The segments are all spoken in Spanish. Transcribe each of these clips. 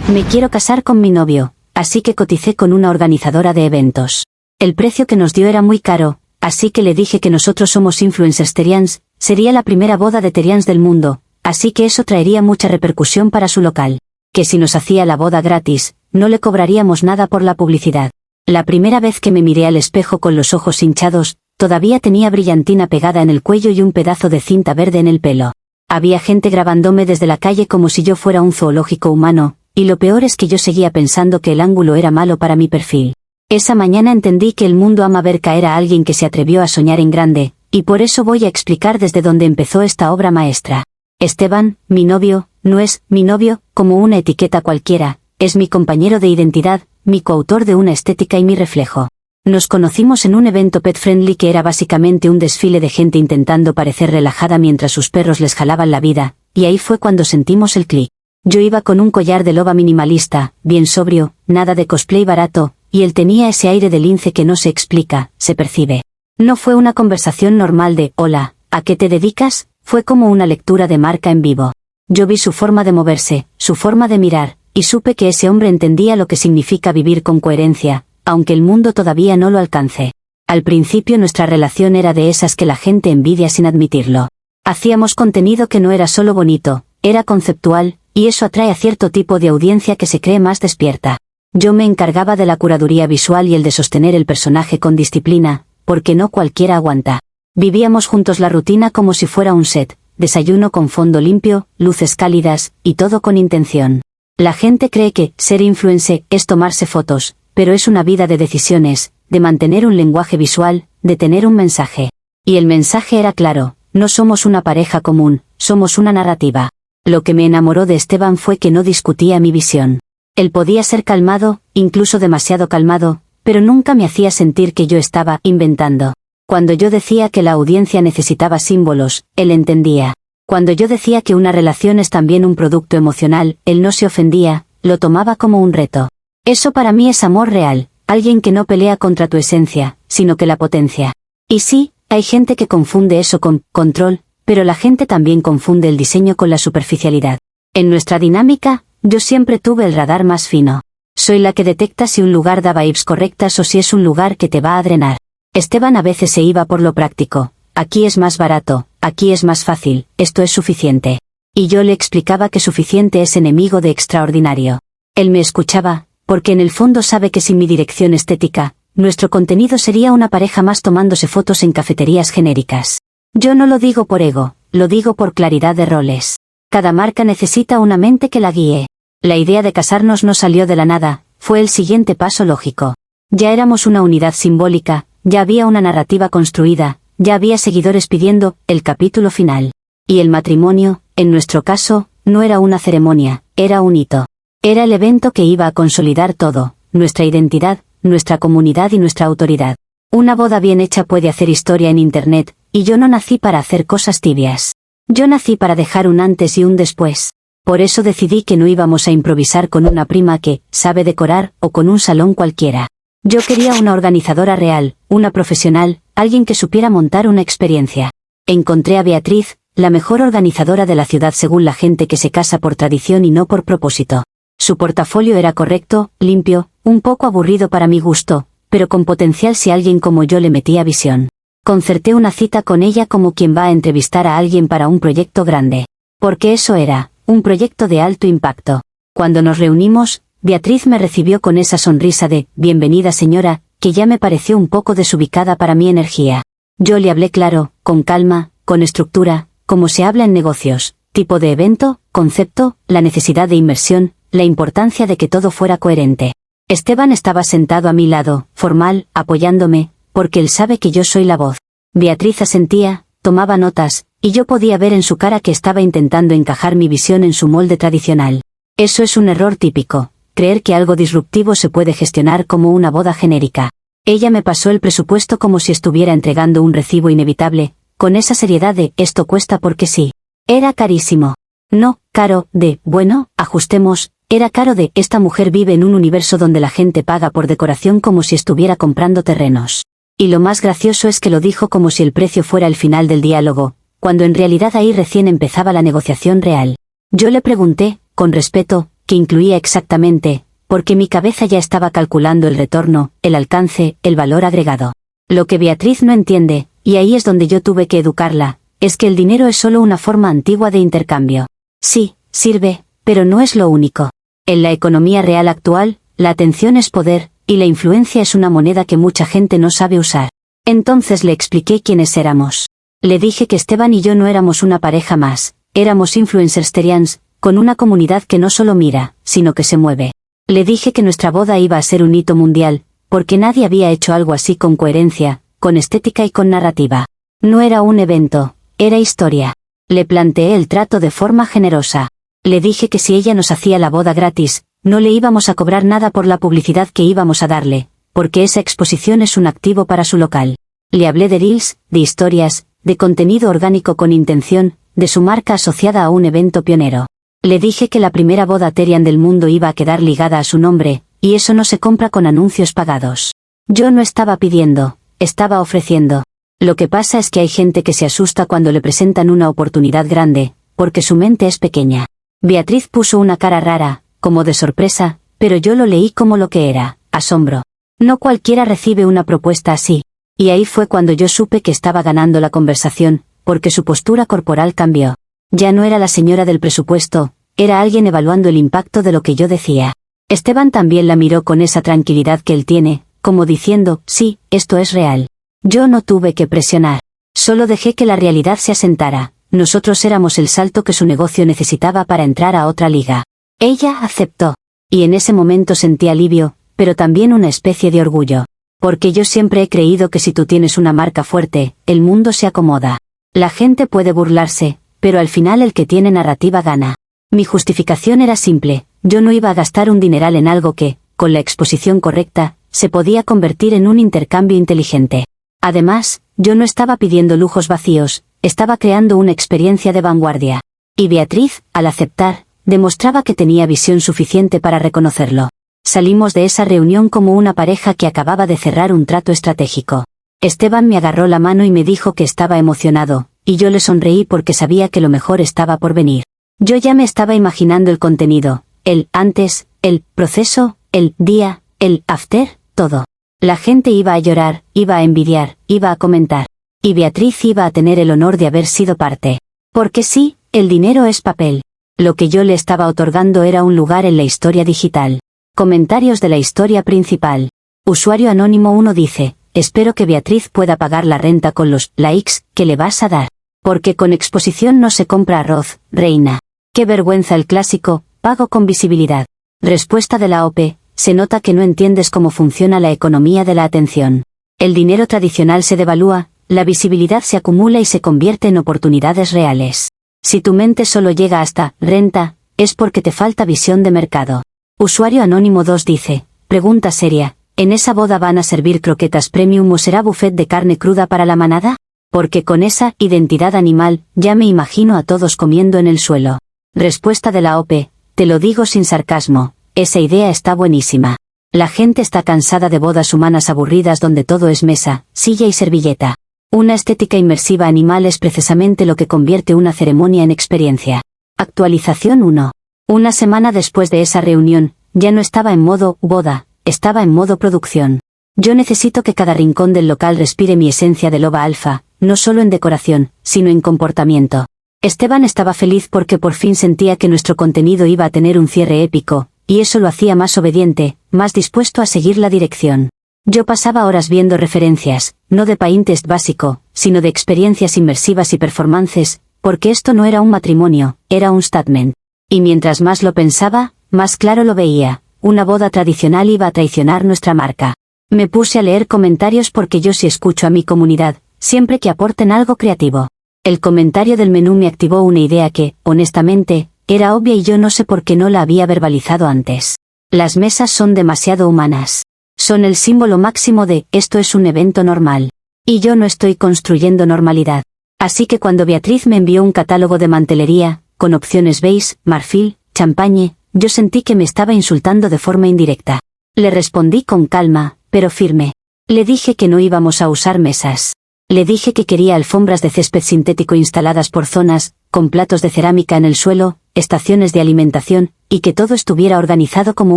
Me quiero casar con mi novio, así que coticé con una organizadora de eventos. El precio que nos dio era muy caro, así que le dije que nosotros somos influencers Terians, sería la primera boda de Terians del mundo, así que eso traería mucha repercusión para su local. Que si nos hacía la boda gratis, no le cobraríamos nada por la publicidad. La primera vez que me miré al espejo con los ojos hinchados, todavía tenía brillantina pegada en el cuello y un pedazo de cinta verde en el pelo. Había gente grabándome desde la calle como si yo fuera un zoológico humano, y lo peor es que yo seguía pensando que el ángulo era malo para mi perfil. Esa mañana entendí que el mundo ama ver caer a alguien que se atrevió a soñar en grande, y por eso voy a explicar desde dónde empezó esta obra maestra. Esteban, mi novio, no es mi novio como una etiqueta cualquiera, es mi compañero de identidad, mi coautor de una estética y mi reflejo. Nos conocimos en un evento pet friendly que era básicamente un desfile de gente intentando parecer relajada mientras sus perros les jalaban la vida, y ahí fue cuando sentimos el clic. Yo iba con un collar de loba minimalista, bien sobrio, nada de cosplay barato, y él tenía ese aire de lince que no se explica, se percibe. No fue una conversación normal de, hola, ¿a qué te dedicas? Fue como una lectura de marca en vivo. Yo vi su forma de moverse, su forma de mirar, y supe que ese hombre entendía lo que significa vivir con coherencia, aunque el mundo todavía no lo alcance. Al principio nuestra relación era de esas que la gente envidia sin admitirlo. Hacíamos contenido que no era solo bonito, era conceptual, y eso atrae a cierto tipo de audiencia que se cree más despierta. Yo me encargaba de la curaduría visual y el de sostener el personaje con disciplina, porque no cualquiera aguanta. Vivíamos juntos la rutina como si fuera un set, desayuno con fondo limpio, luces cálidas, y todo con intención. La gente cree que ser influencer es tomarse fotos, pero es una vida de decisiones, de mantener un lenguaje visual, de tener un mensaje. Y el mensaje era claro, no somos una pareja común, somos una narrativa. Lo que me enamoró de Esteban fue que no discutía mi visión. Él podía ser calmado, incluso demasiado calmado, pero nunca me hacía sentir que yo estaba inventando. Cuando yo decía que la audiencia necesitaba símbolos, él entendía. Cuando yo decía que una relación es también un producto emocional, él no se ofendía, lo tomaba como un reto. Eso para mí es amor real, alguien que no pelea contra tu esencia, sino que la potencia. Y sí, hay gente que confunde eso con control, pero la gente también confunde el diseño con la superficialidad. En nuestra dinámica, yo siempre tuve el radar más fino. Soy la que detecta si un lugar da vibes correctas o si es un lugar que te va a drenar. Esteban a veces se iba por lo práctico. Aquí es más barato, aquí es más fácil, esto es suficiente. Y yo le explicaba que suficiente es enemigo de extraordinario. Él me escuchaba, porque en el fondo sabe que sin mi dirección estética, nuestro contenido sería una pareja más tomándose fotos en cafeterías genéricas. Yo no lo digo por ego, lo digo por claridad de roles. Cada marca necesita una mente que la guíe. La idea de casarnos no salió de la nada, fue el siguiente paso lógico. Ya éramos una unidad simbólica, ya había una narrativa construida, ya había seguidores pidiendo el capítulo final. Y el matrimonio, en nuestro caso, no era una ceremonia, era un hito. Era el evento que iba a consolidar todo, nuestra identidad, nuestra comunidad y nuestra autoridad. Una boda bien hecha puede hacer historia en Internet, y yo no nací para hacer cosas tibias. Yo nací para dejar un antes y un después. Por eso decidí que no íbamos a improvisar con una prima que sabe decorar o con un salón cualquiera. Yo quería una organizadora real, una profesional, alguien que supiera montar una experiencia. Encontré a Beatriz, la mejor organizadora de la ciudad según la gente que se casa por tradición y no por propósito. Su portafolio era correcto, limpio, un poco aburrido para mi gusto, pero con potencial si alguien como yo le metía visión. Concerté una cita con ella como quien va a entrevistar a alguien para un proyecto grande. Porque eso era, un proyecto de alto impacto. Cuando nos reunimos, Beatriz me recibió con esa sonrisa de, bienvenida señora, que ya me pareció un poco desubicada para mi energía. Yo le hablé claro, con calma, con estructura, como se habla en negocios, tipo de evento, concepto, la necesidad de inmersión, la importancia de que todo fuera coherente. Esteban estaba sentado a mi lado, formal, apoyándome, porque él sabe que yo soy la voz. Beatriz asentía, tomaba notas, y yo podía ver en su cara que estaba intentando encajar mi visión en su molde tradicional. Eso es un error típico, creer que algo disruptivo se puede gestionar como una boda genérica. Ella me pasó el presupuesto como si estuviera entregando un recibo inevitable, con esa seriedad de, esto cuesta porque sí. Era carísimo. No, caro, de, bueno, ajustemos, era caro de, esta mujer vive en un universo donde la gente paga por decoración como si estuviera comprando terrenos. Y lo más gracioso es que lo dijo como si el precio fuera el final del diálogo, cuando en realidad ahí recién empezaba la negociación real. Yo le pregunté, con respeto, que incluía exactamente, porque mi cabeza ya estaba calculando el retorno, el alcance, el valor agregado. Lo que Beatriz no entiende, y ahí es donde yo tuve que educarla, es que el dinero es solo una forma antigua de intercambio. Sí, sirve, pero no es lo único. En la economía real actual, la atención es poder, y la influencia es una moneda que mucha gente no sabe usar. Entonces le expliqué quiénes éramos. Le dije que Esteban y yo no éramos una pareja más, éramos influencers terians, con una comunidad que no solo mira, sino que se mueve. Le dije que nuestra boda iba a ser un hito mundial, porque nadie había hecho algo así con coherencia, con estética y con narrativa. No era un evento, era historia. Le planteé el trato de forma generosa. Le dije que si ella nos hacía la boda gratis, no le íbamos a cobrar nada por la publicidad que íbamos a darle, porque esa exposición es un activo para su local. Le hablé de reels, de historias, de contenido orgánico con intención, de su marca asociada a un evento pionero. Le dije que la primera boda terian del mundo iba a quedar ligada a su nombre, y eso no se compra con anuncios pagados. Yo no estaba pidiendo, estaba ofreciendo. Lo que pasa es que hay gente que se asusta cuando le presentan una oportunidad grande, porque su mente es pequeña. Beatriz puso una cara rara, como de sorpresa, pero yo lo leí como lo que era, asombro. No cualquiera recibe una propuesta así. Y ahí fue cuando yo supe que estaba ganando la conversación, porque su postura corporal cambió. Ya no era la señora del presupuesto, era alguien evaluando el impacto de lo que yo decía. Esteban también la miró con esa tranquilidad que él tiene, como diciendo, sí, esto es real. Yo no tuve que presionar. Solo dejé que la realidad se asentara. Nosotros éramos el salto que su negocio necesitaba para entrar a otra liga. Ella aceptó. Y en ese momento sentí alivio, pero también una especie de orgullo. Porque yo siempre he creído que si tú tienes una marca fuerte, el mundo se acomoda. La gente puede burlarse, pero al final el que tiene narrativa gana. Mi justificación era simple, yo no iba a gastar un dineral en algo que, con la exposición correcta, se podía convertir en un intercambio inteligente. Además, yo no estaba pidiendo lujos vacíos, estaba creando una experiencia de vanguardia. Y Beatriz, al aceptar, demostraba que tenía visión suficiente para reconocerlo. Salimos de esa reunión como una pareja que acababa de cerrar un trato estratégico. Esteban me agarró la mano y me dijo que estaba emocionado, y yo le sonreí porque sabía que lo mejor estaba por venir. Yo ya me estaba imaginando el contenido, el antes, el proceso, el día, el after, todo. La gente iba a llorar, iba a envidiar, iba a comentar. Y Beatriz iba a tener el honor de haber sido parte. Porque sí, el dinero es papel. Lo que yo le estaba otorgando era un lugar en la historia digital. Comentarios de la historia principal. Usuario anónimo 1 dice, espero que Beatriz pueda pagar la renta con los likes que le vas a dar. Porque con exposición no se compra arroz, reina. Qué vergüenza el clásico, pago con visibilidad. Respuesta de la OP, se nota que no entiendes cómo funciona la economía de la atención. El dinero tradicional se devalúa, la visibilidad se acumula y se convierte en oportunidades reales. Si tu mente solo llega hasta renta, es porque te falta visión de mercado. Usuario anónimo 2 dice, pregunta seria, ¿en esa boda van a servir croquetas premium o será buffet de carne cruda para la manada? Porque con esa identidad animal, ya me imagino a todos comiendo en el suelo. Respuesta de la OP, te lo digo sin sarcasmo, esa idea está buenísima. La gente está cansada de bodas humanas aburridas donde todo es mesa, silla y servilleta. Una estética inmersiva animal es precisamente lo que convierte una ceremonia en experiencia. Actualización 1. Una semana después de esa reunión, ya no estaba en modo boda, estaba en modo producción. Yo necesito que cada rincón del local respire mi esencia de loba alfa, no solo en decoración, sino en comportamiento. Esteban estaba feliz porque por fin sentía que nuestro contenido iba a tener un cierre épico, y eso lo hacía más obediente, más dispuesto a seguir la dirección. Yo pasaba horas viendo referencias, no de Pinterest básico, sino de experiencias inmersivas y performances, porque esto no era un matrimonio, era un statement. Y mientras más lo pensaba, más claro lo veía, una boda tradicional iba a traicionar nuestra marca. Me puse a leer comentarios porque yo sí escucho a mi comunidad, siempre que aporten algo creativo. El comentario del menú me activó una idea que, honestamente, era obvia y yo no sé por qué no la había verbalizado antes. Las mesas son demasiado humanas. Son el símbolo máximo de, esto es un evento normal. Y yo no estoy construyendo normalidad. Así que cuando Beatriz me envió un catálogo de mantelería, con opciones beige, marfil, champañe, yo sentí que me estaba insultando de forma indirecta. Le respondí con calma, pero firme. Le dije que no íbamos a usar mesas. Le dije que quería alfombras de césped sintético instaladas por zonas, con platos de cerámica en el suelo, estaciones de alimentación, y que todo estuviera organizado como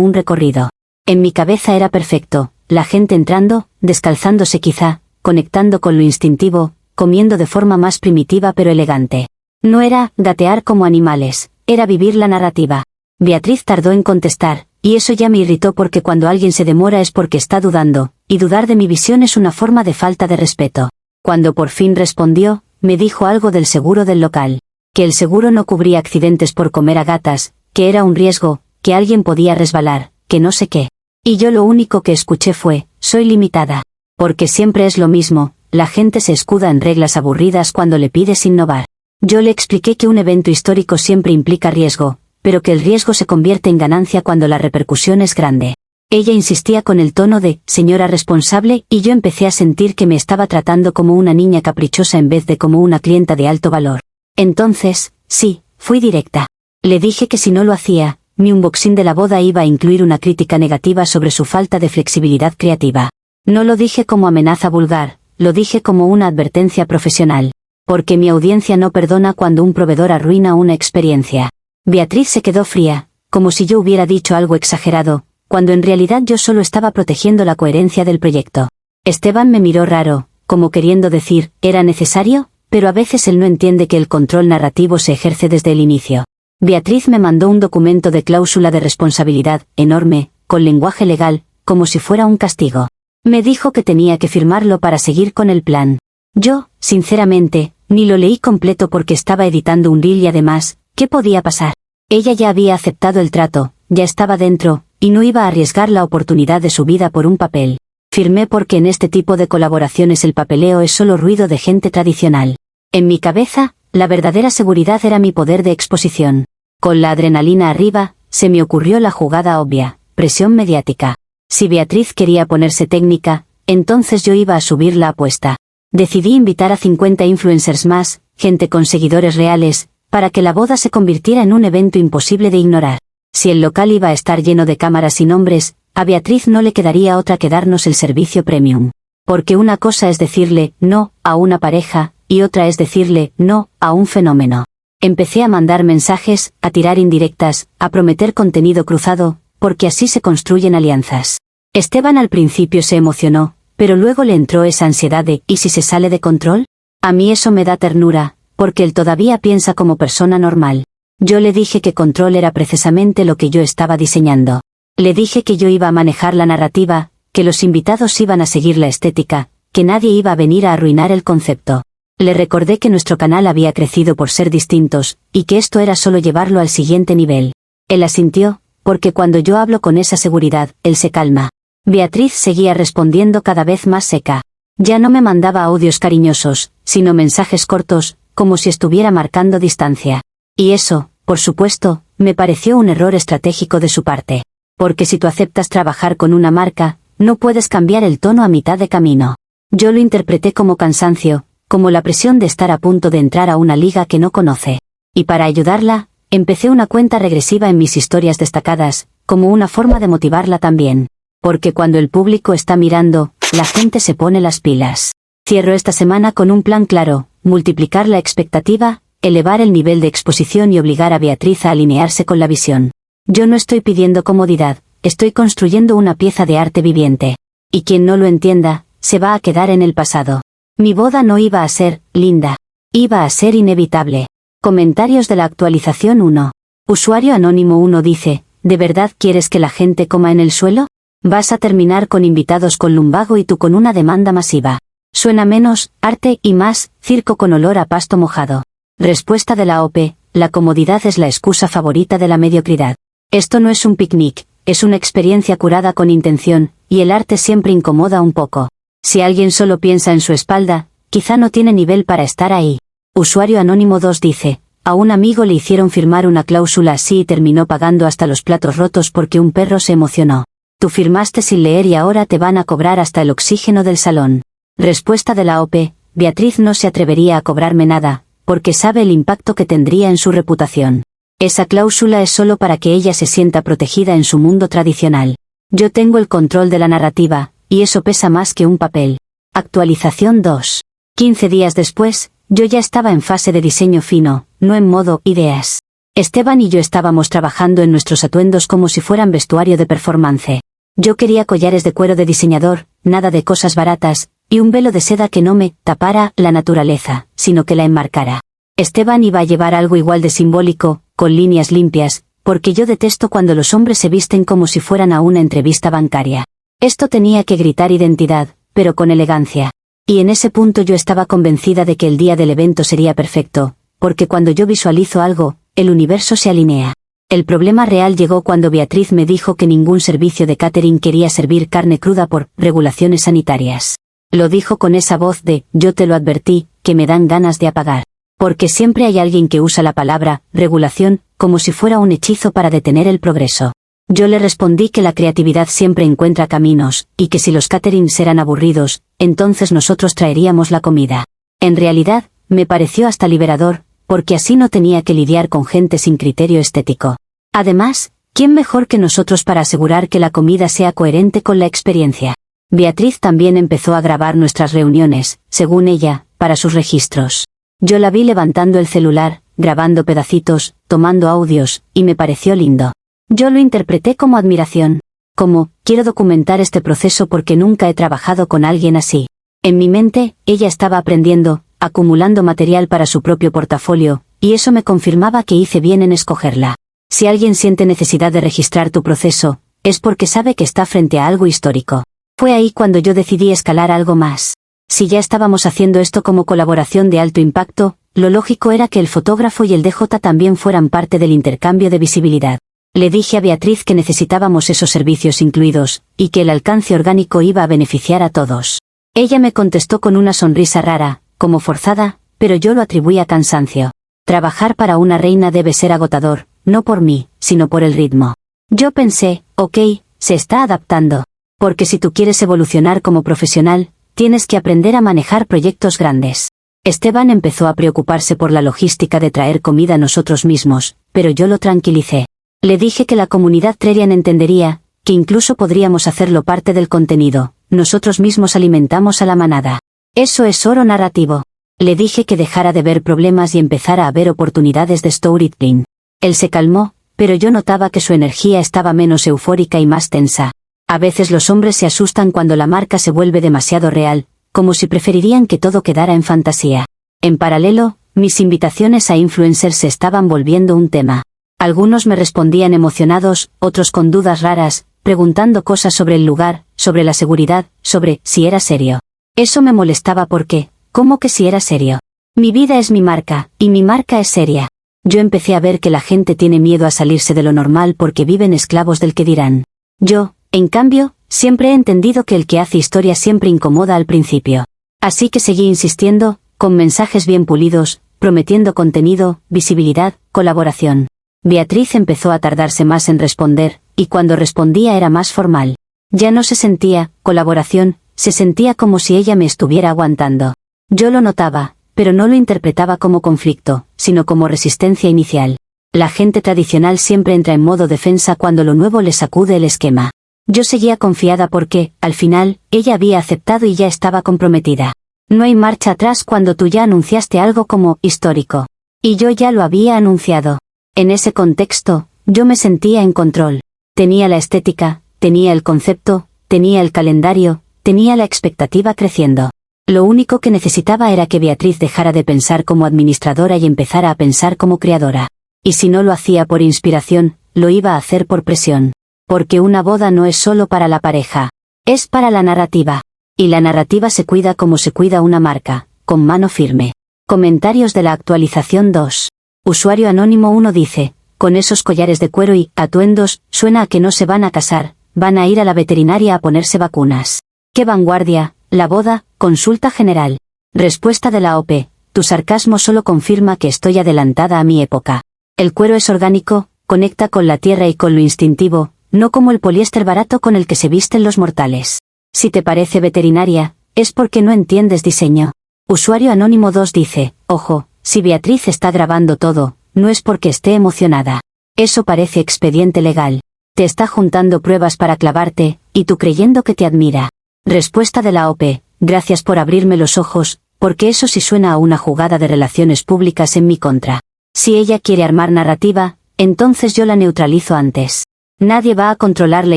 un recorrido. En mi cabeza era perfecto, la gente entrando, descalzándose quizá, conectando con lo instintivo, comiendo de forma más primitiva pero elegante. No era gatear como animales, era vivir la narrativa. Beatriz tardó en contestar, y eso ya me irritó porque cuando alguien se demora es porque está dudando, y dudar de mi visión es una forma de falta de respeto. Cuando por fin respondió, me dijo algo del seguro del local. Que el seguro no cubría accidentes por comer a gatas, que era un riesgo, que alguien podía resbalar, que no sé qué. Y yo lo único que escuché fue, soy limitada. Porque siempre es lo mismo, la gente se escuda en reglas aburridas cuando le pides innovar. Yo le expliqué que un evento histórico siempre implica riesgo, pero que el riesgo se convierte en ganancia cuando la repercusión es grande. Ella insistía con el tono de señora responsable y yo empecé a sentir que me estaba tratando como una niña caprichosa en vez de como una clienta de alto valor. Entonces, sí, fui directa. Le dije que si no lo hacía, mi unboxing de la boda iba a incluir una crítica negativa sobre su falta de flexibilidad creativa. No lo dije como amenaza vulgar, lo dije como una advertencia profesional. Porque mi audiencia no perdona cuando un proveedor arruina una experiencia. Beatriz se quedó fría, como si yo hubiera dicho algo exagerado, cuando en realidad yo solo estaba protegiendo la coherencia del proyecto. Esteban me miró raro, como queriendo decir, ¿era necesario? Pero a veces él no entiende que el control narrativo se ejerce desde el inicio. Beatriz me mandó un documento de cláusula de responsabilidad, enorme, con lenguaje legal, como si fuera un castigo. Me dijo que tenía que firmarlo para seguir con el plan. Yo, sinceramente, ni lo leí completo porque estaba editando un reel y además, ¿qué podía pasar? Ella ya había aceptado el trato, ya estaba dentro, y no iba a arriesgar la oportunidad de su vida por un papel. Firmé porque en este tipo de colaboraciones el papeleo es solo ruido de gente tradicional. En mi cabeza, la verdadera seguridad era mi poder de exposición. Con la adrenalina arriba, se me ocurrió la jugada obvia, presión mediática. Si Beatriz quería ponerse técnica, entonces yo iba a subir la apuesta. Decidí invitar a 50 influencers más, gente con seguidores reales, para que la boda se convirtiera en un evento imposible de ignorar. Si el local iba a estar lleno de cámaras y nombres, a Beatriz no le quedaría otra que darnos el servicio premium. Porque una cosa es decirle no a una pareja, y otra es decirle no a un fenómeno. Empecé a mandar mensajes, a tirar indirectas, a prometer contenido cruzado, porque así se construyen alianzas. Esteban al principio se emocionó, pero luego le entró esa ansiedad de ¿y si se sale de control? A mí eso me da ternura, porque él todavía piensa como persona normal. Yo le dije que control era precisamente lo que yo estaba diseñando. Le dije que yo iba a manejar la narrativa, que los invitados iban a seguir la estética, que nadie iba a venir a arruinar el concepto. Le recordé que nuestro canal había crecido por ser distintos, y que esto era solo llevarlo al siguiente nivel. Él asintió, porque cuando yo hablo con esa seguridad, él se calma. Beatriz seguía respondiendo cada vez más seca. Ya no me mandaba audios cariñosos, sino mensajes cortos, como si estuviera marcando distancia. Y eso, por supuesto, me pareció un error estratégico de su parte. Porque si tú aceptas trabajar con una marca, no puedes cambiar el tono a mitad de camino. Yo lo interpreté como cansancio, como la presión de estar a punto de entrar a una liga que no conoce. Y para ayudarla, empecé una cuenta regresiva en mis historias destacadas, como una forma de motivarla también. Porque cuando el público está mirando, la gente se pone las pilas. Cierro esta semana con un plan claro, multiplicar la expectativa, elevar el nivel de exposición y obligar a Beatriz a alinearse con la visión. Yo no estoy pidiendo comodidad, estoy construyendo una pieza de arte viviente. Y quien no lo entienda, se va a quedar en el pasado. Mi boda no iba a ser linda. Iba a ser inevitable. Comentarios de la actualización 1. Usuario anónimo 1 dice, ¿de verdad quieres que la gente coma en el suelo? Vas a terminar con invitados con lumbago y tú con una demanda masiva. Suena menos, arte y más, circo con olor a pasto mojado. Respuesta de la OP, la comodidad es la excusa favorita de la mediocridad. Esto no es un picnic, es una experiencia curada con intención, y el arte siempre incomoda un poco. Si alguien solo piensa en su espalda, quizá no tiene nivel para estar ahí. Usuario anónimo 2 dice, a un amigo le hicieron firmar una cláusula así y terminó pagando hasta los platos rotos porque un perro se emocionó. Tú firmaste sin leer y ahora te van a cobrar hasta el oxígeno del salón. Respuesta de la OP, Beatriz no se atrevería a cobrarme nada, porque sabe el impacto que tendría en su reputación. Esa cláusula es solo para que ella se sienta protegida en su mundo tradicional. Yo tengo el control de la narrativa, y eso pesa más que un papel. Actualización 2. 15 días después, yo ya estaba en fase de diseño fino, no en modo ideas. Esteban y yo estábamos trabajando en nuestros atuendos como si fueran vestuario de performance. Yo quería collares de cuero de diseñador, nada de cosas baratas, y un velo de seda que no me tapara la naturaleza, sino que la enmarcara. Esteban iba a llevar algo igual de simbólico, con líneas limpias, porque yo detesto cuando los hombres se visten como si fueran a una entrevista bancaria. Esto tenía que gritar identidad, pero con elegancia. Y en ese punto yo estaba convencida de que el día del evento sería perfecto, porque cuando yo visualizo algo, el universo se alinea. El problema real llegó cuando Beatriz me dijo que ningún servicio de catering quería servir carne cruda por regulaciones sanitarias. Lo dijo con esa voz de, yo te lo advertí, que me dan ganas de apagar. Porque siempre hay alguien que usa la palabra regulación como si fuera un hechizo para detener el progreso. Yo le respondí que la creatividad siempre encuentra caminos, y que si los caterings eran aburridos, entonces nosotros traeríamos la comida. En realidad, me pareció hasta liberador, porque así no tenía que lidiar con gente sin criterio estético. Además, ¿quién mejor que nosotros para asegurar que la comida sea coherente con la experiencia? Beatriz también empezó a grabar nuestras reuniones, según ella, para sus registros. Yo la vi levantando el celular, grabando pedacitos, tomando audios, y me pareció lindo. Yo lo interpreté como admiración. Como, quiero documentar este proceso porque nunca he trabajado con alguien así. En mi mente, ella estaba aprendiendo, acumulando material para su propio portafolio, y eso me confirmaba que hice bien en escogerla. Si alguien siente necesidad de registrar tu proceso, es porque sabe que está frente a algo histórico. Fue ahí cuando yo decidí escalar algo más. Si ya estábamos haciendo esto como colaboración de alto impacto, lo lógico era que el fotógrafo y el DJ también fueran parte del intercambio de visibilidad. Le dije a Beatriz que necesitábamos esos servicios incluidos, y que el alcance orgánico iba a beneficiar a todos. Ella me contestó con una sonrisa rara, como forzada, pero yo lo atribuí a cansancio. Trabajar para una reina debe ser agotador, no por mí, sino por el ritmo. Yo pensé, ok, se está adaptando. Porque si tú quieres evolucionar como profesional, tienes que aprender a manejar proyectos grandes. Esteban empezó a preocuparse por la logística de traer comida nosotros mismos, pero yo lo tranquilicé. Le dije que la comunidad Trerian entendería, que incluso podríamos hacerlo parte del contenido, nosotros mismos alimentamos a la manada. Eso es oro narrativo. Le dije que dejara de ver problemas y empezara a ver oportunidades de storytelling. Él se calmó, pero yo notaba que su energía estaba menos eufórica y más tensa. A veces los hombres se asustan cuando la marca se vuelve demasiado real, como si preferirían que todo quedara en fantasía. En paralelo, mis invitaciones a influencers se estaban volviendo un tema. Algunos me respondían emocionados, otros con dudas raras, preguntando cosas sobre el lugar, sobre la seguridad, sobre si era serio. Eso me molestaba porque, ¿cómo que si era serio? Mi vida es mi marca, y mi marca es seria. Yo empecé a ver que la gente tiene miedo a salirse de lo normal porque viven esclavos del que dirán. Yo, en cambio, siempre he entendido que el que hace historia siempre incomoda al principio. Así que seguí insistiendo, con mensajes bien pulidos, prometiendo contenido, visibilidad, colaboración. Beatriz empezó a tardarse más en responder, y cuando respondía era más formal. Ya no se sentía colaboración, se sentía como si ella me estuviera aguantando. Yo lo notaba, pero no lo interpretaba como conflicto, sino como resistencia inicial. La gente tradicional siempre entra en modo defensa cuando lo nuevo le sacude el esquema. Yo seguía confiada porque, al final, ella había aceptado y ya estaba comprometida. No hay marcha atrás cuando tú ya anunciaste algo como histórico. Y yo ya lo había anunciado. En ese contexto, yo me sentía en control. Tenía la estética, tenía el concepto, tenía el calendario, tenía la expectativa creciendo. Lo único que necesitaba era que Beatriz dejara de pensar como administradora y empezara a pensar como creadora. Y si no lo hacía por inspiración, lo iba a hacer por presión. Porque una boda no es solo para la pareja, es para la narrativa. Y la narrativa se cuida como se cuida una marca, con mano firme. Comentarios de la actualización 2. Usuario anónimo 1 dice, con esos collares de cuero y atuendos, suena a que no se van a casar, van a ir a la veterinaria a ponerse vacunas. ¡Qué vanguardia! La boda, consulta general. Respuesta de la OP, tu sarcasmo solo confirma que estoy adelantada a mi época. El cuero es orgánico, conecta con la tierra y con lo instintivo, no como el poliéster barato con el que se visten los mortales. Si te parece veterinaria, es porque no entiendes diseño. Usuario anónimo 2 dice, ojo, si Beatriz está grabando todo, no es porque esté emocionada. Eso parece expediente legal. Te está juntando pruebas para clavarte, y tú creyendo que te admira. Respuesta de la OP, gracias por abrirme los ojos, porque eso sí suena a una jugada de relaciones públicas en mi contra. Si ella quiere armar narrativa, entonces yo la neutralizo antes. Nadie va a controlar la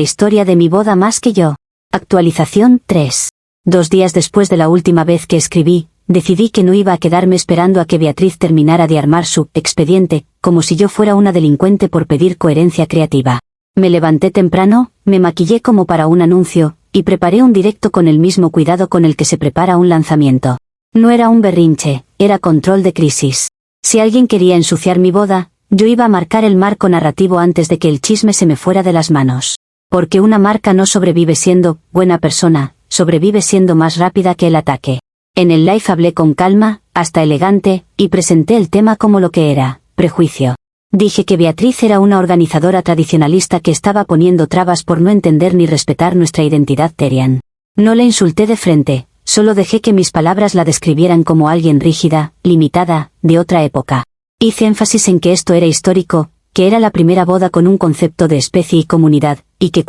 historia de mi boda más que yo. Actualización 3. 2 días después de la última vez que escribí, decidí que no iba a quedarme esperando a que Beatriz terminara de armar su expediente, como si yo fuera una delincuente por pedir coherencia creativa. Me levanté temprano, me maquillé como para un anuncio, y preparé un directo con el mismo cuidado con el que se prepara un lanzamiento. No era un berrinche, era control de crisis. Si alguien quería ensuciar mi boda, yo iba a marcar el marco narrativo antes de que el chisme se me fuera de las manos. Porque una marca no sobrevive siendo buena persona, sobrevive siendo más rápida que el ataque. En el live hablé con calma, hasta elegante, y presenté el tema como lo que era, prejuicio. Dije que Beatriz era una organizadora tradicionalista que estaba poniendo trabas por no entender ni respetar nuestra identidad Terian. No le insulté de frente, solo dejé que mis palabras la describieran como alguien rígida, limitada, de otra época. Hice énfasis en que esto era histórico, que era la primera boda con un concepto de especie y comunidad, y que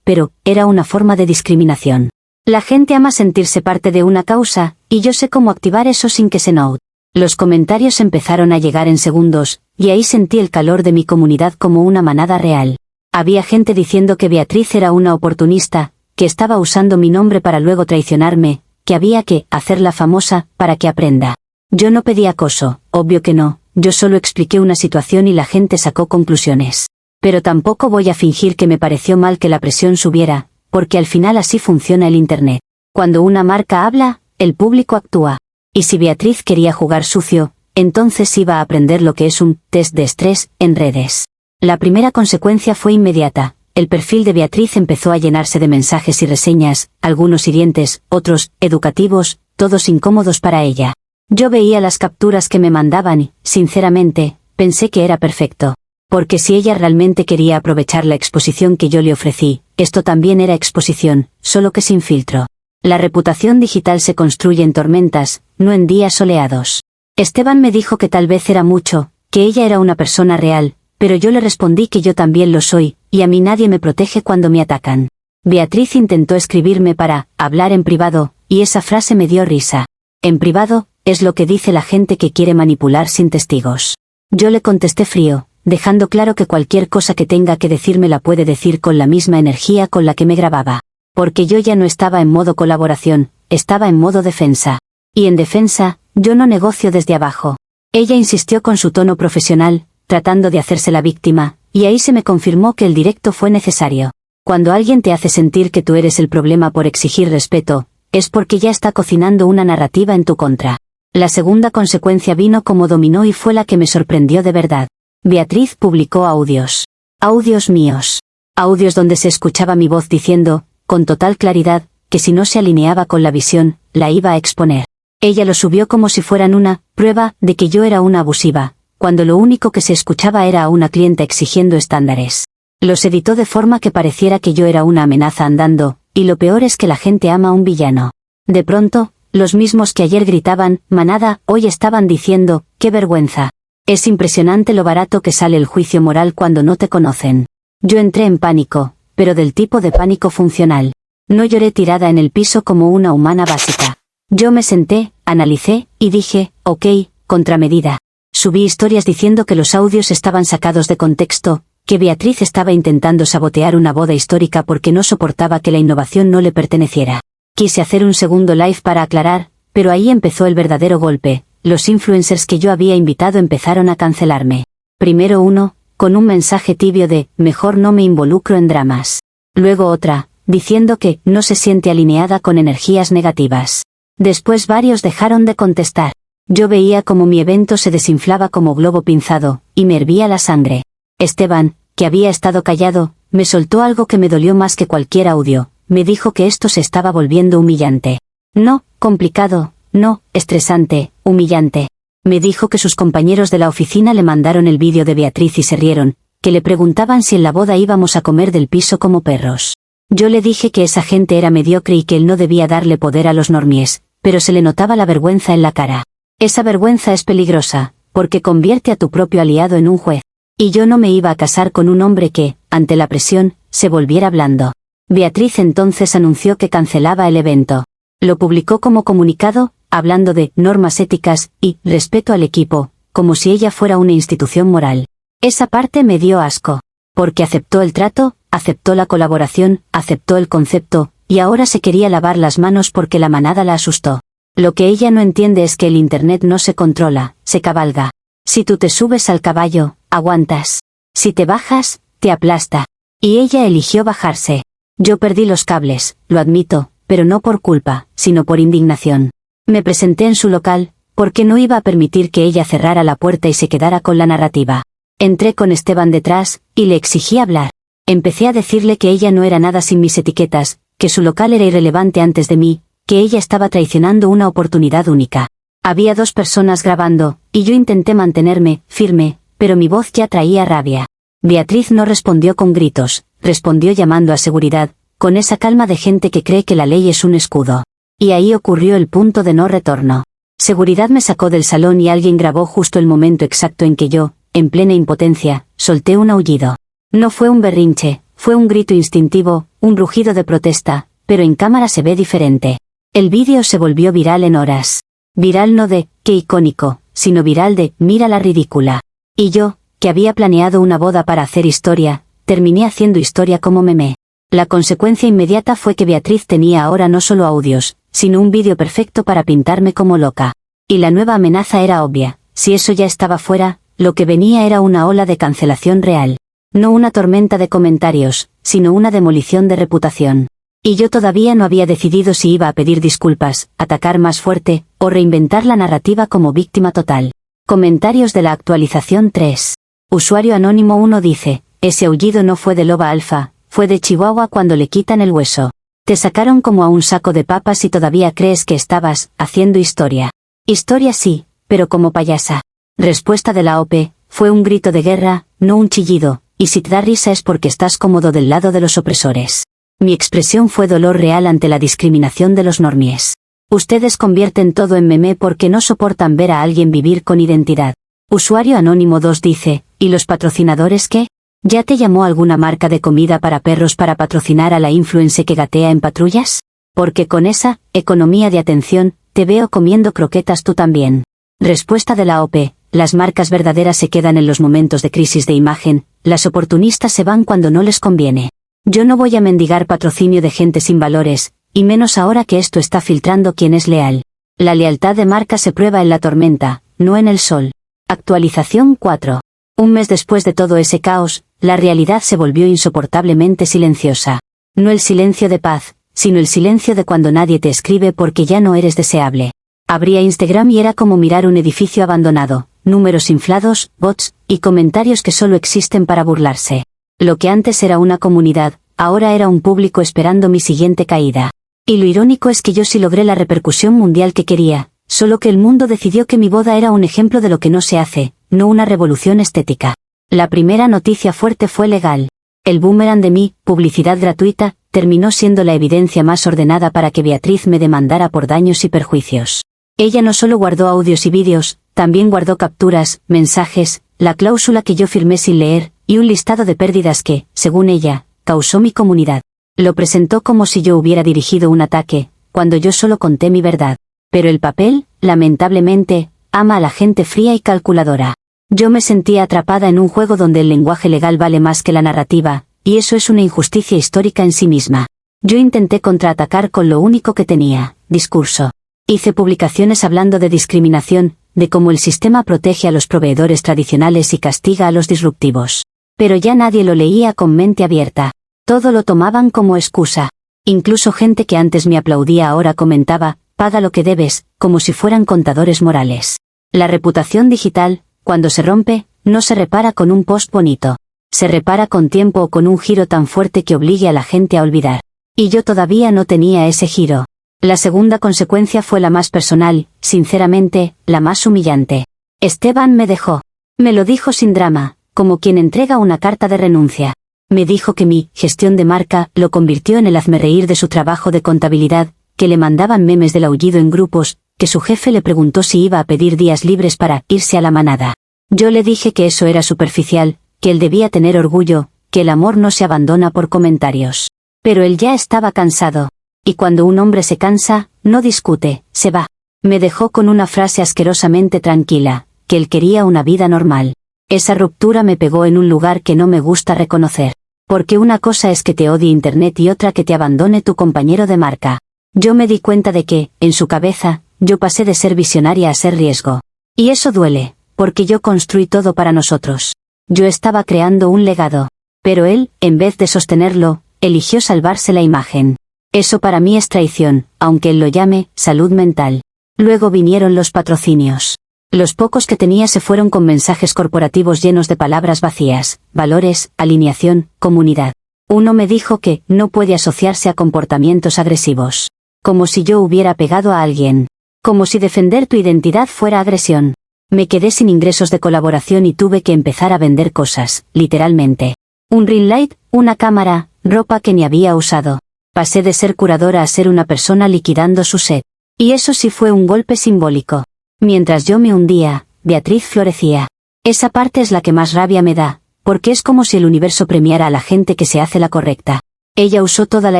pero, era una forma de discriminación. La gente ama sentirse parte de una causa, y yo sé cómo activar eso sin que se note. Los comentarios empezaron a llegar en segundos, y ahí sentí el calor de mi comunidad como una manada real. Había gente diciendo que Beatriz era una oportunista, que estaba usando mi nombre para luego traicionarme, que había que hacerla famosa para que aprenda. Yo no pedí acoso, obvio que no, yo solo expliqué una situación y la gente sacó conclusiones. Pero tampoco voy a fingir que me pareció mal que la presión subiera, porque al final así funciona el Internet. Cuando una marca habla, el público actúa. Y si Beatriz quería jugar sucio, entonces iba a aprender lo que es un test de estrés en redes. La primera consecuencia fue inmediata. El perfil de Beatriz empezó a llenarse de mensajes y reseñas, algunos hirientes, otros educativos, todos incómodos para ella. Yo veía las capturas que me mandaban y, sinceramente, pensé que era perfecto. Porque si ella realmente quería aprovechar la exposición que yo le ofrecí, esto también era exposición, solo que sin filtro. La reputación digital se construye en tormentas, no en días soleados. Esteban me dijo que tal vez era mucho, que ella era una persona real, pero yo le respondí que yo también lo soy, y a mí nadie me protege cuando me atacan. Beatriz intentó escribirme para hablar en privado, y esa frase me dio risa. En privado, es lo que dice la gente que quiere manipular sin testigos. Yo le contesté frío, dejando claro que cualquier cosa que tenga que decirme la puede decir con la misma energía con la que me grababa. Porque yo ya no estaba en modo colaboración, estaba en modo defensa. Y en defensa, yo no negocio desde abajo. Ella insistió con su tono profesional, tratando de hacerse la víctima, y ahí se me confirmó que el directo fue necesario. Cuando alguien te hace sentir que tú eres el problema por exigir respeto, es porque ya está cocinando una narrativa en tu contra. La segunda consecuencia vino como dominó y fue la que me sorprendió de verdad. Beatriz publicó audios. Audios míos. Audios donde se escuchaba mi voz diciendo, con total claridad, que si no se alineaba con la visión, la iba a exponer. Ella lo subió como si fueran una prueba de que yo era una abusiva, cuando lo único que se escuchaba era a una clienta exigiendo estándares. Los editó de forma que pareciera que yo era una amenaza andando, y lo peor es que la gente ama a un villano. De pronto, los mismos que ayer gritaban, manada, hoy estaban diciendo, qué vergüenza. Es impresionante lo barato que sale el juicio moral cuando no te conocen. Yo entré en pánico, pero del tipo de pánico funcional. No lloré tirada en el piso como una humana básica. Yo me senté, analicé, y dije, ok, contramedida. Subí historias diciendo que los audios estaban sacados de contexto, que Beatriz estaba intentando sabotear una boda histórica porque no soportaba que la innovación no le perteneciera. Quise hacer un segundo live para aclarar, pero ahí empezó el verdadero golpe. Los influencers que yo había invitado empezaron a cancelarme. Primero uno, con un mensaje tibio de, mejor no me involucro en dramas. Luego otra, diciendo que no se siente alineada con energías negativas. Después varios dejaron de contestar. Yo veía como mi evento se desinflaba como globo pinzado, y me hervía la sangre. Esteban, que había estado callado, me soltó algo que me dolió más que cualquier audio. Me dijo que esto se estaba volviendo humillante. No, complicado, no, estresante, humillante. Me dijo que sus compañeros de la oficina le mandaron el vídeo de Beatriz y se rieron, que le preguntaban si en la boda íbamos a comer del piso como perros. Yo le dije que esa gente era mediocre y que él no debía darle poder a los normies, pero se le notaba la vergüenza en la cara. Esa vergüenza es peligrosa, porque convierte a tu propio aliado en un juez. Y yo no me iba a casar con un hombre que, ante la presión, se volviera blando. Beatriz entonces anunció que cancelaba el evento. Lo publicó como comunicado, hablando de normas éticas y respeto al equipo, como si ella fuera una institución moral. Esa parte me dio asco. Porque aceptó el trato, aceptó la colaboración, aceptó el concepto, y ahora se quería lavar las manos porque la manada la asustó. Lo que ella no entiende es que el Internet no se controla, se cabalga. Si tú te subes al caballo, aguantas. Si te bajas, te aplasta. Y ella eligió bajarse. Yo perdí los cables, lo admito, pero no por culpa, sino por indignación. Me presenté en su local, porque no iba a permitir que ella cerrara la puerta y se quedara con la narrativa. Entré con Esteban detrás, y le exigí hablar. Empecé a decirle que ella no era nada sin mis etiquetas, que su local era irrelevante antes de mí, que ella estaba traicionando una oportunidad única. Había 2 personas grabando, y yo intenté mantenerme firme, pero mi voz ya traía rabia. Beatriz no respondió con gritos, respondió llamando a seguridad, con esa calma de gente que cree que la ley es un escudo. Y ahí ocurrió el punto de no retorno. Seguridad me sacó del salón y alguien grabó justo el momento exacto en que yo, en plena impotencia, solté un aullido. No fue un berrinche, fue un grito instintivo, un rugido de protesta, pero en cámara se ve diferente. El vídeo se volvió viral en horas. Viral no de, qué icónico, sino viral de, mira la ridícula. Y yo, que había planeado una boda para hacer historia, terminé haciendo historia como meme. La consecuencia inmediata fue que Beatriz tenía ahora no solo audios, sino un vídeo perfecto para pintarme como loca. Y la nueva amenaza era obvia, si eso ya estaba fuera, lo que venía era una ola de cancelación real. No una tormenta de comentarios, sino una demolición de reputación. Y yo todavía no había decidido si iba a pedir disculpas, atacar más fuerte, o reinventar la narrativa como víctima total. Comentarios de la actualización 3. Usuario anónimo 1 dice, ese aullido no fue de loba alfa, fue de Chihuahua cuando le quitan el hueso. Te sacaron como a un saco de papas y todavía crees que estabas haciendo historia. Historia sí, pero como payasa. Respuesta de la OP, fue un grito de guerra, no un chillido, y si te da risa es porque estás cómodo del lado de los opresores. Mi expresión fue dolor real ante la discriminación de los normies. Ustedes convierten todo en meme porque no soportan ver a alguien vivir con identidad. Usuario anónimo 2 dice, ¿y los patrocinadores qué? ¿Ya te llamó alguna marca de comida para perros para patrocinar a la influencer que gatea en patrullas? Porque con esa economía de atención, te veo comiendo croquetas tú también. Respuesta de la OP, las marcas verdaderas se quedan en los momentos de crisis de imagen, las oportunistas se van cuando no les conviene. Yo no voy a mendigar patrocinio de gente sin valores, y menos ahora que esto está filtrando quién es leal. La lealtad de marca se prueba en la tormenta, no en el sol. Actualización 4. Un mes después de todo ese caos, la realidad se volvió insoportablemente silenciosa. No el silencio de paz, sino el silencio de cuando nadie te escribe porque ya no eres deseable. Abría Instagram y era como mirar un edificio abandonado, números inflados, bots, y comentarios que solo existen para burlarse. Lo que antes era una comunidad, ahora era un público esperando mi siguiente caída. Y lo irónico es que yo sí logré la repercusión mundial que quería, solo que el mundo decidió que mi boda era un ejemplo de lo que no se hace, no una revolución estética. La primera noticia fuerte fue legal. El boomerang de mi publicidad gratuita terminó siendo la evidencia más ordenada para que Beatriz me demandara por daños y perjuicios. Ella no solo guardó audios y vídeos, también guardó capturas, mensajes, la cláusula que yo firmé sin leer, y un listado de pérdidas que, según ella, causó mi comunidad. Lo presentó como si yo hubiera dirigido un ataque, cuando yo solo conté mi verdad. Pero el papel, lamentablemente, ama a la gente fría y calculadora. Yo me sentía atrapada en un juego donde el lenguaje legal vale más que la narrativa, y eso es una injusticia histórica en sí misma. Yo intenté contraatacar con lo único que tenía, discurso. Hice publicaciones hablando de discriminación, de cómo el sistema protege a los proveedores tradicionales y castiga a los disruptivos. Pero ya nadie lo leía con mente abierta. Todo lo tomaban como excusa. Incluso gente que antes me aplaudía ahora comentaba, paga lo que debes, como si fueran contadores morales. La reputación digital, cuando se rompe, no se repara con un post bonito. Se repara con tiempo o con un giro tan fuerte que obligue a la gente a olvidar. Y yo todavía no tenía ese giro. La segunda consecuencia fue la más personal, sinceramente, la más humillante. Esteban me dejó. Me lo dijo sin drama, como quien entrega una carta de renuncia. Me dijo que mi gestión de marca lo convirtió en el hazmerreír de su trabajo de contabilidad, que le mandaban memes del aullido en grupos, que su jefe le preguntó si iba a pedir días libres para irse a la manada. Yo le dije que eso era superficial, que él debía tener orgullo, que el amor no se abandona por comentarios. Pero él ya estaba cansado. Y cuando un hombre se cansa, no discute, se va. Me dejó con una frase asquerosamente tranquila, que él quería una vida normal. Esa ruptura me pegó en un lugar que no me gusta reconocer. Porque una cosa es que te odie Internet y otra que te abandone tu compañero de marca. Yo me di cuenta de que, en su cabeza, yo pasé de ser visionaria a ser riesgo. Y eso duele, porque yo construí todo para nosotros. Yo estaba creando un legado. Pero él, en vez de sostenerlo, eligió salvarse la imagen. Eso para mí es traición, aunque él lo llame salud mental. Luego vinieron los patrocinios. Los pocos que tenía se fueron con mensajes corporativos llenos de palabras vacías, valores, alineación, comunidad. Uno me dijo que no puede asociarse a comportamientos agresivos. Como si yo hubiera pegado a alguien. Como si defender tu identidad fuera agresión. Me quedé sin ingresos de colaboración y tuve que empezar a vender cosas, literalmente. Un ring light, una cámara, ropa que ni había usado. Pasé de ser curadora a ser una persona liquidando su sed. Y eso sí fue un golpe simbólico. Mientras yo me hundía, Beatriz florecía. Esa parte es la que más rabia me da, porque es como si el universo premiara a la gente que se hace la correcta. Ella usó toda la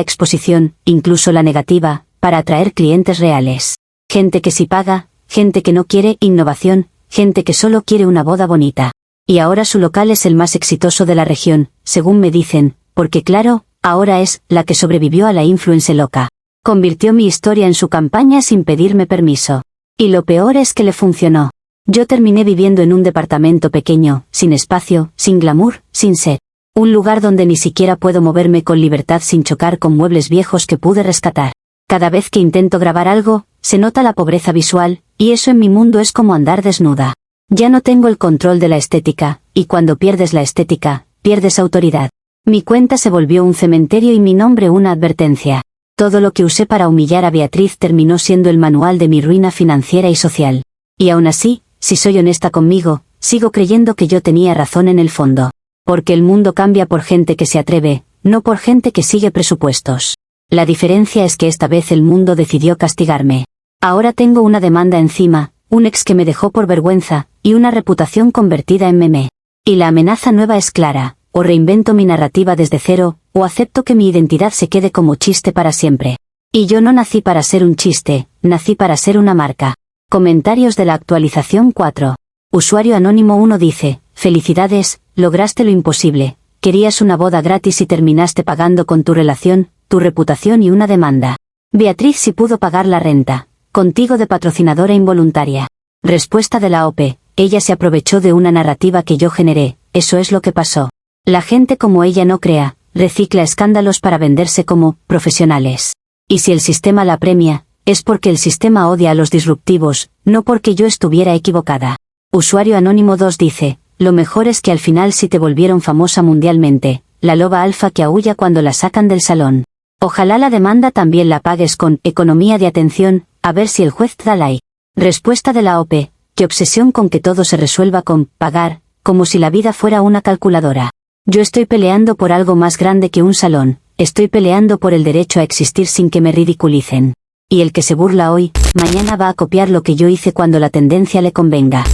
exposición, incluso la negativa, para atraer clientes reales. Gente que sí paga, gente que no quiere innovación, gente que solo quiere una boda bonita. Y ahora su local es el más exitoso de la región, según me dicen, porque claro, ahora es la que sobrevivió a la influencer loca. Convirtió mi historia en su campaña sin pedirme permiso. Y lo peor es que le funcionó. Yo terminé viviendo en un departamento pequeño, sin espacio, sin glamour, sin set. Un lugar donde ni siquiera puedo moverme con libertad sin chocar con muebles viejos que pude rescatar. Cada vez que intento grabar algo, se nota la pobreza visual, y eso en mi mundo es como andar desnuda. Ya no tengo el control de la estética, y cuando pierdes la estética, pierdes autoridad. Mi cuenta se volvió un cementerio y mi nombre una advertencia. Todo lo que usé para humillar a Beatriz terminó siendo el manual de mi ruina financiera y social. Y aún así, si soy honesta conmigo, sigo creyendo que yo tenía razón en el fondo. Porque el mundo cambia por gente que se atreve, no por gente que sigue presupuestos. La diferencia es que esta vez el mundo decidió castigarme. Ahora tengo una demanda encima, un ex que me dejó por vergüenza, y una reputación convertida en meme. Y la amenaza nueva es clara: o reinvento mi narrativa desde cero, o acepto que mi identidad se quede como chiste para siempre. Y yo no nací para ser un chiste, nací para ser una marca. Comentarios de la actualización 4. Usuario anónimo 1 dice: felicidades, lograste lo imposible. Querías una boda gratis y terminaste pagando con tu relación, tu reputación y una demanda. Beatriz sí pudo pagar la renta. Contigo de patrocinadora involuntaria. Respuesta de la OP: ella se aprovechó de una narrativa que yo generé, eso es lo que pasó. La gente como ella no crea, recicla escándalos para venderse como profesionales. Y si el sistema la premia, es porque el sistema odia a los disruptivos, no porque yo estuviera equivocada. Usuario anónimo 2 dice: lo mejor es que al final sí te volvieron famosa mundialmente, la loba alfa que aúlla cuando la sacan del salón. Ojalá la demanda también la pagues con economía de atención, a ver si el juez da like. Respuesta de la OP: qué obsesión con que todo se resuelva con pagar, como si la vida fuera una calculadora. Yo estoy peleando por algo más grande que un salón, estoy peleando por el derecho a existir sin que me ridiculicen. Y el que se burla hoy, mañana va a copiar lo que yo hice cuando la tendencia le convenga.